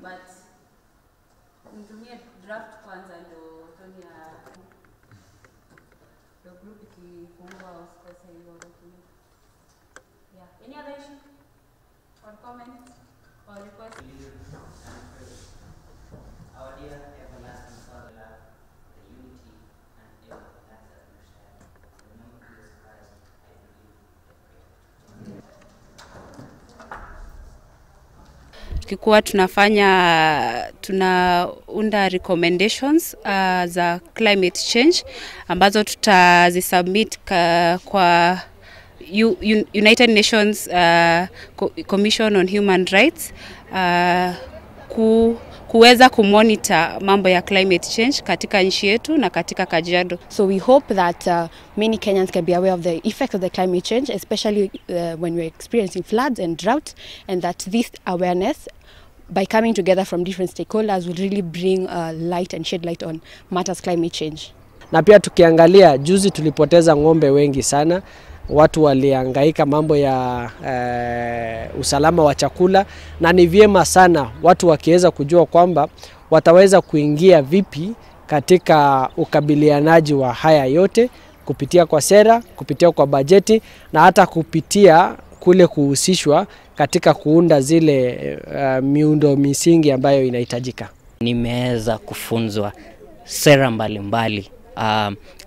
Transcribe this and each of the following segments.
but nitumie draft kwanza ndo Tony the group ikifungwa usikose hiyo document. Yeah. Any other issue or comment or request? Our dear everlasting Father, the unity and everlasting understanding. In the name of Jesus Christ, I believe and pray. Tukikuwa tunaunda recommendations za climate change ambazo tutazisubmit kwa United Nations Commission on Human Rights kuweza kumonitor mambo ya climate change katika nchi yetu na katika Kajiado. So we hope that many Kenyans can be aware of the effects of the climate change, especially when we're experiencing floods and drought, and that this awareness, by coming together from different stakeholders, will really bring light and shed light on matters climate change. Na pia tukiangalia juzi tulipoteza ng'ombe wengi sana. Watu walihangaika mambo ya usalama wa chakula, na ni vyema sana watu wakiweza kujua kwamba wataweza kuingia vipi katika ukabilianaji wa haya yote kupitia kwa sera, kupitia kwa bajeti na hata kupitia kule kuhusishwa katika kuunda zile miundo misingi ambayo inahitajika. Nimeweza kufunzwa sera mbalimbali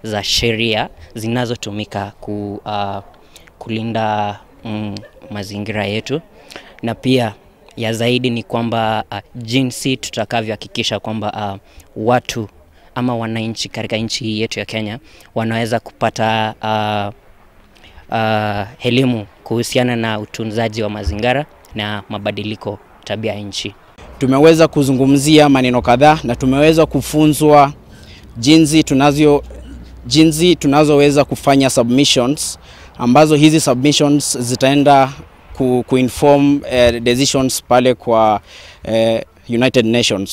za sheria zinazotumika kulinda mazingira yetu, na pia ya zaidi ni kwamba jinsi tutakavyohakikisha kwamba watu ama wananchi katika nchi hii yetu ya Kenya wanaweza kupata elimu kuhusiana na utunzaji wa mazingira na mabadiliko tabia nchi. Tumeweza kuzungumzia maneno kadhaa na tumeweza kufunzwa jinsi tunazoweza kufanya submissions, ambazo hizi submissions zitaenda kuinform decisions pale kwa United Nations.